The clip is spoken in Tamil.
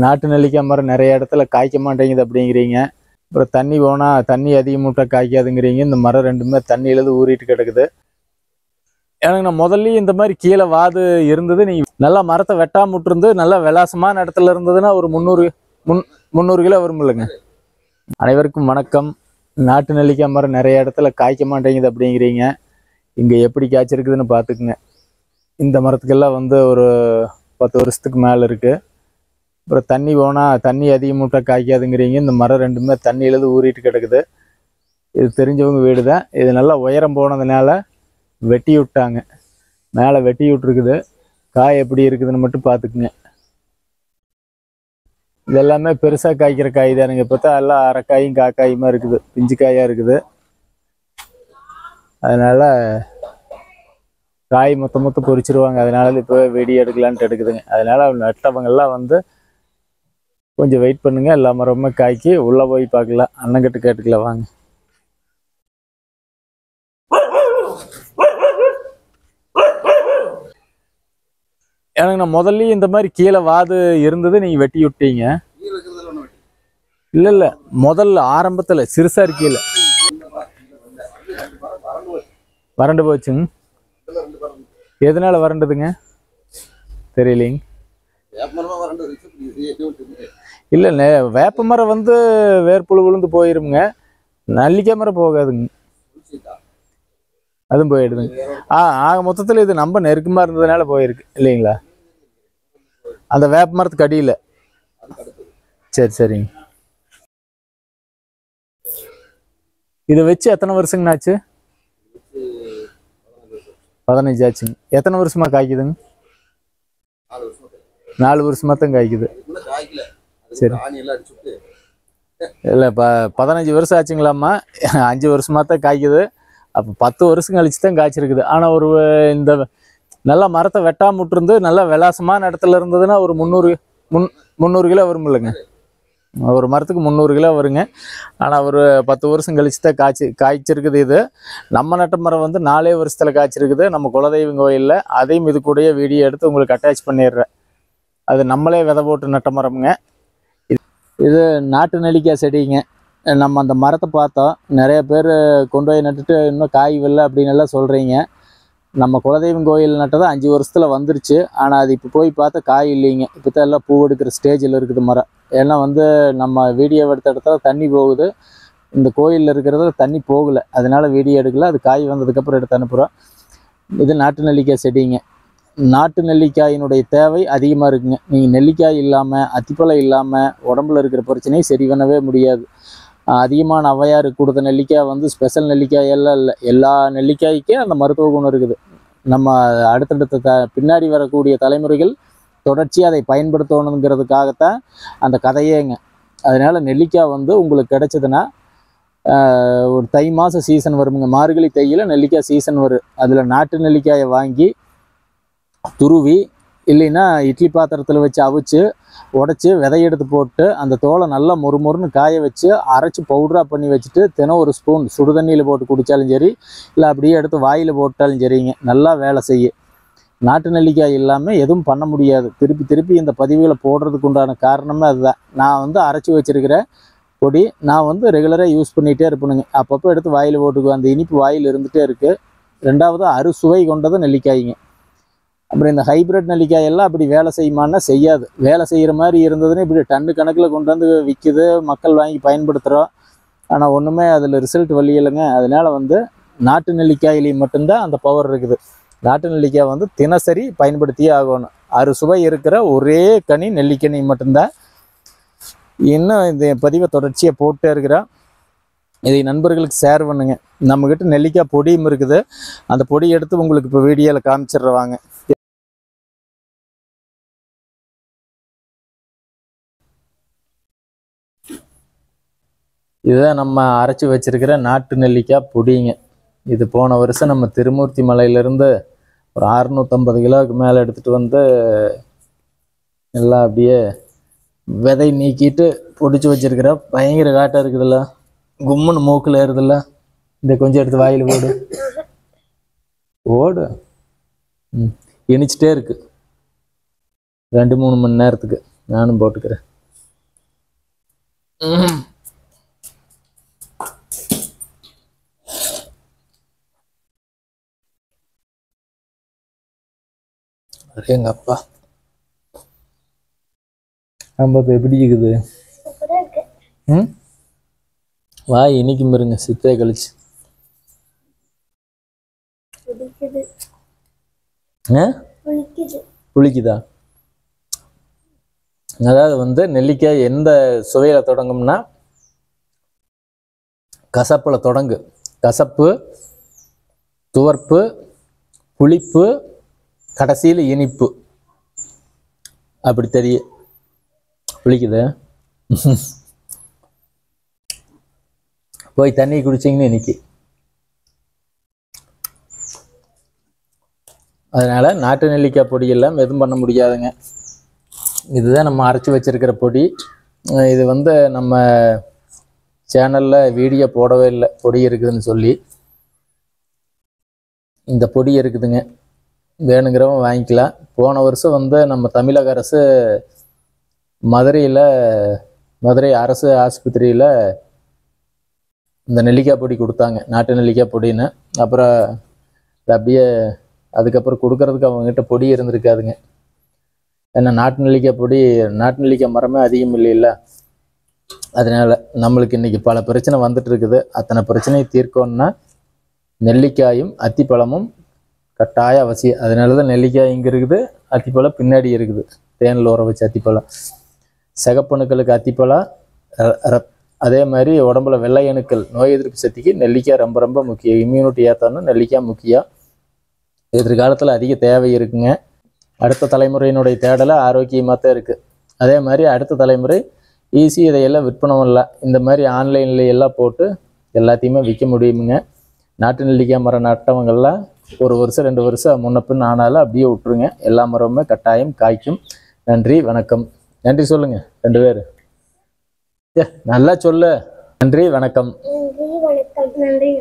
நாட்டு நெல்லிக்காய் மரம் நிறைய இடத்துல காய்க்க மாட்டேங்குது அப்படிங்கிறீங்க. அப்புறம் தண்ணி போனால் தண்ணி அதிகமாகட்டா காய்க்காதுங்கிறீங்க. இந்த மரம் ரெண்டுமே தண்ணியிலேருந்து ஊறிட்டு கிடக்குது. எனக்கு நான் முதல்ல இந்த மாதிரி கீழே வாது இருந்தது. நீங்கள் நல்லா மரத்தை வெட்டாம விட்டுருந்து நல்லா விலாசமான இடத்துல இருந்ததுன்னா ஒரு 300 கிலோ வரும் இல்லைங்க. அனைவருக்கும் வணக்கம். நாட்டு நெல்லிக்காய் மரம் நிறைய இடத்துல காய்க்க மாட்டேங்குது அப்படிங்கிறீங்க. இங்கே எப்படி காய்ச்சிருக்குதுன்னு பார்த்துக்குங்க. இந்த மரத்துக்கெல்லாம் ஒரு 10 வருஷத்துக்கு மேலே இருக்குது. அப்புறம் தண்ணி போனால் தண்ணி அதிகமாகட்டா காய்க்காதுங்கிறீங்க. இந்த மரம் ரெண்டுமே தண்ணியிலேருந்து ஊறிட்டு கிடக்குது. இது தெரிஞ்சவங்க வீடு தான். இது நல்லா உயரம் போனதுனால வெட்டி விட்டாங்க. மேலே வெட்டி விட்டுருக்குது. காய் எப்படி இருக்குதுன்னு மட்டும் பார்த்துக்குங்க. இது எல்லாமே பெருசாக காய்க்கிற காய் தானுங்க. இப்போ தான் எல்லாம் அரைக்காயும் காக்காயுமா இருக்குது. பிஞ்சு காயாக இருக்குது. அதனால் காய் மொத்த பொறிச்சிருவாங்க. அதனால இப்போ வெடி எடுக்கலான்ட்டு எடுக்குதுங்க. அதனால் நட்டவங்கெல்லாம் கொஞ்சம் வெயிட் பண்ணுங்க. எல்லா மரமுமே காய்க்கு உள்ளே போய் பார்க்கலாம். அண்ணங்கிட்ட கேட்டுக்கலாம் வாங்க. எனக்கு நான் முதல்ல இந்த மாதிரி கீழே வாது இருந்தது. நீங்கள் வெட்டி விட்டீங்க. இல்லை முதல்ல ஆரம்பத்தில் சிறுசாக இருக்கீல வறண்டு போச்சுங்க. எதனால வறண்டதுங்க தெரியலைங்க. இல்லைண்ணே, வேப்ப மரம் வேர்ப்புழு விழுந்து போயிருங்க. நெல்லிக்காய் மரம் போகாதுங்க. அதுவும் போயிடுதுங்க. ஆக மொத்தத்தில் இது ரொம்ப நெருக்கமாக இருந்ததுனால போயிருக்கு இல்லைங்களா. அந்த வேப்ப மரத்துக்கு அடியில். சரிங்க. இதை வச்சு எத்தனை வருஷங்கண்ணா ஆச்சு? 15 ஆச்சுங்க. எத்தனை வருஷமா காய்க்குதுங்க? 4 வருஷமா தான் காய்க்குது. சரி. இல்லை 15 வருஷம் ஆச்சுங்களாம்மா. 5 வருஷமா தான் காய்க்குது. அப்போ 10 வருஷம் கழிச்சு தான் காய்ச்சிருக்குது. ஆனால் இந்த நல்லா மரத்தை வெட்டாம விட்டுருந்து நல்லா விலாசமான இடத்துல இருந்ததுன்னா ஒரு 300 கிலோ வரும் இல்லைங்க. ஒரு மரத்துக்கு 300 கிலோ வருங்க. ஆனால் ஒரு 10 வருஷம் கழிச்சு தான் காய்ச்சிருக்குது. இது நம்ம நட்ட மரம் 4 வருஷத்தில் காய்ச்சிருக்குது. நம்ம குலதெய்வம் கோயிலில். அதையும் இது கூடயே வீடியோ எடுத்து உங்களுக்கு அட்டாச் பண்ணிடுறேன். அது நம்மளே விதை போட்டு நட்ட மரமுங்க. இது நாட்டு நெல்லிக்காய் செடிங்க. நம்ம அந்த மரத்தை பார்த்தோம். நிறைய பேர் கொண்டு போய் நட்டுட்டு இன்னும் காய் வரல அப்படின்னு எல்லாம் சொல்கிறீங்க. நம்ம குலதெய்வம் கோயில் நட்டது 5 வருஷத்தில் வந்துருச்சு. ஆனால் அது இப்போ போய் பார்த்தா காய் இல்லைங்க. இப்போ தான் எல்லாம் பூ எடுக்கிற ஸ்டேஜில் இருக்குது மரம். ஏன்னா நம்ம வீடியோ எடுத்த இடத்துல தண்ணி போகுது. இந்த கோயிலில் இருக்கிறதுல தண்ணி போகலை. அதனால் வீடியோ எடுக்கல. அது காய் வந்ததுக்கப்புறம் எடுத்து அனுப்புகிறோம். இது நாட்டு நெல்லிக்காய் செடிங்க. நாட்டு நெல்லிக்காயினுடைய தேவை அதிகமாக இருக்குங்க. நீங்கள் நெல்லிக்காய் இல்லாமல் அத்திப்பழம் இல்லாமல் உடம்புல இருக்கிற பிரச்சனையை சரி பண்ணவே முடியாது. அதிகமான ஔவையார் கொடுத்த நெல்லிக்காய் ஸ்பெஷல் நெல்லிக்காய் எல்லாம் இல்லை. எல்லா நெல்லிக்காய்க்கே அந்த மருத்துவ குணம் இருக்குது. நம்ம அடுத்தடுத்த பின்னாடி வரக்கூடிய தலைமுறைகள் தொடர்ச்சியாக அதை பயன்படுத்தணுங்கிறதுக்காகத்தான் அந்த கதையேங்க. அதனால் நெல்லிக்காய் உங்களுக்கு கிடைச்சதுன்னா ஒரு தை மாதம் சீசன் வருமுங்க. மார்கழி தையில் நெல்லிக்காய் சீசன் வரும். அதில் நாட்டு நெல்லிக்காயை வாங்கி துருவி இல்லைன்னா இட்லி பாத்திரத்தில் வச்சு அவிச்சு உடச்சி விதையெடுத்து போட்டு அந்த தோலை நல்லா மொறுன்னு காய வச்சு அரைச்சி பவுடராக பண்ணி வச்சுட்டு தினம் ஒரு ஸ்பூன் சுடு தண்ணியில் போட்டு குடித்தாலும் சரி, இல்லை அப்படியே எடுத்து வாயில் போட்டாலும் சரிங்க, நல்லா வேலை செய்ய. நாட்டு நெல்லிக்காய் இல்லாமல் எதுவும் பண்ண முடியாது. திருப்பி இந்த பதிவுகளை போடுறதுக்கு உண்டான காரணமே அதுதான். நான் அரைச்சி வச்சுருக்கிற பொடி நான் ரெகுலராக யூஸ் பண்ணிகிட்டே இருப்பேனுங்க. அப்பப்போ எடுத்து வாயில் போட்டுக்குவேன். அந்த இனிப்பு வாயில் இருந்துகிட்டே இருக்குது. ரெண்டாவது அறுசுவை கொண்டது நெல்லிக்காய்ங்க. அப்புறம் இந்த ஹைப்ரிட் நெல்லிக்காய் எல்லாம் அப்படி வேலை செய்யுமான்னா செய்யாது. வேலை செய்கிற மாதிரி இருந்ததுன்னு இப்படி டன்னு கணக்கில் கொண்டு விற்கிது. மக்கள் வாங்கி பயன்படுத்துகிறோம். ஆனால் ஒன்றுமே அதில் ரிசல்ட் வழியில்லைங்க. அதனால் நாட்டு நெல்லிக்காயிலையும் மட்டும்தான் அந்த பவர் இருக்குது. நாட்டு நெல்லிக்காய் தினசரி பயன்படுத்தியே ஆகணும். அறுசுவை இருக்கிற ஒரே கனி நெல்லிக்கனி மட்டும்தான். இன்னும் இந்த பதிவை தொடர்ச்சியாக போட்டே இருக்கிறோம். இதை நண்பர்களுக்கு ஷேர் பண்ணுங்க. நம்மக்கிட்ட நெல்லிக்காய் பொடியும் இருக்குது. அந்த பொடி எடுத்து உங்களுக்கு இப்போ வீடியோவில் காமிச்சிடுறவாங்க. இதுதான் நம்ம அரைச்சி வச்சிருக்கிற நாட்டு நெல்லிக்காய் பொடிங்க. இது போன வருஷம் நம்ம திருமூர்த்தி மலையிலேருந்து ஒரு 650 கிலோவுக்கு மேலே எடுத்துகிட்டு எல்லாம் அப்படியே விதை நீக்கிட்டு பொடிச்சு வச்சிருக்கிற. பயங்கர காட்டாக இருக்குதுல்ல, கும்முன்னு மூக்கில் ஏறுதில்ல. இந்த கொஞ்சம் எடுத்து வாயில் ஓடு இனிச்சிட்டே இருக்கு 2-3 மணி நேரத்துக்கு. நானும் போட்டுக்கிறேன். எங்க அப்பா நம்ம எப்படி இருக்குது? வாய் இனிக்கும் பாருங்க, சித்தே கழிச்சு. புளிக்குதா? அதாவது நெல்லிக்காய் எந்த சுவையில தொடங்கும்னா கசப்புல தொடங்கு. கசப்பு, துவர்ப்பு, புளிப்பு, கடைசியில் இனிப்பு. அப்படி தெரியும். புளிக்குது. போய் தண்ணி குடிச்சிங்கன்னு இன்னைக்கு. அதனால நாட்டு நெல்லிக்காய் பொடியெல்லாம் எதுவும் பண்ண முடியாதுங்க. இதுதான் நம்ம அரைச்சி வச்சிருக்கிற பொடி. இது நம்ம சேனலில் வீடியோ போடவே இல்லை, பொடி இருக்குதுன்னு சொல்லி. இந்த பொடி இருக்குதுங்க, வேணுங்கிறவங்க வாங்கிக்கலாம். போன வருஷம் நம்ம தமிழக அரசு மதுரை அரசு ஆஸ்பத்திரியில் இந்த நெல்லிக்காய் பொடி கொடுத்தாங்க, நாட்டு நெல்லிக்காய் பொடின்னு. அப்புறம் அப்படியே அதுக்கப்புறம் கொடுக்கறதுக்கு அவங்ககிட்ட பொடி இருந்திருக்காதுங்க. ஏன்னா நாட்டு நெல்லிக்காய் மரமே அதிகம் இல்லைல்ல. அதனால நம்மளுக்கு இன்னைக்கு பல பிரச்சனை வந்துட்டு இருக்குது. அத்தனை பிரச்சனையை தீர்க்கணும்னா நெல்லிக்காயும் அத்திப்பழமும் கட்டாய அவசியம். அதனால தான் நெல்லிக்காய் இங்கே இருக்குது, அத்திப்பழம் பின்னாடி இருக்குது. தேனில் ஊற வச்ச அத்திப்பழம். சிகப்பணுக்களுக்கு அத்திப்பழம், அதே மாதிரி உடம்புல வெள்ளை அணுக்கள், நோய் எதிர்ப்பு சக்திக்கு நெல்லிக்காய் ரொம்ப ரொம்ப முக்கியம். இம்யூனிட்டி ஏற்றணும் நெல்லிக்காய் முக்கியம். எதிர்காலத்தில் அதிக தேவை இருக்குங்க. அடுத்த தலைமுறையினுடைய தேடலை ஆரோக்கியமாக தான் இருக்குது. அதே மாதிரி அடுத்த தலைமுறை ஈஸி இதையெல்லாம் விற்பனை பண்ணலாம். இந்த மாதிரி ஆன்லைனில் எல்லாம் போட்டு எல்லாத்தையுமே விற்க முடியுமுங்க. நாட்டு நெல்லிக்காய் மரம் நட்டவங்கள்லாம் 1 வருஷம் 2 வருஷம் முன்ன பின் ஆனாலும் அப்படியே விட்டுருங்க. எல்லா மரமுமே கட்டாயம் காய்க்கும். நன்றி, வணக்கம். நன்றி சொல்லுங்க 2 பேர். நல்லா சொல்லு. நன்றி, வணக்கம். நன்றி, வணக்கம். நன்றி.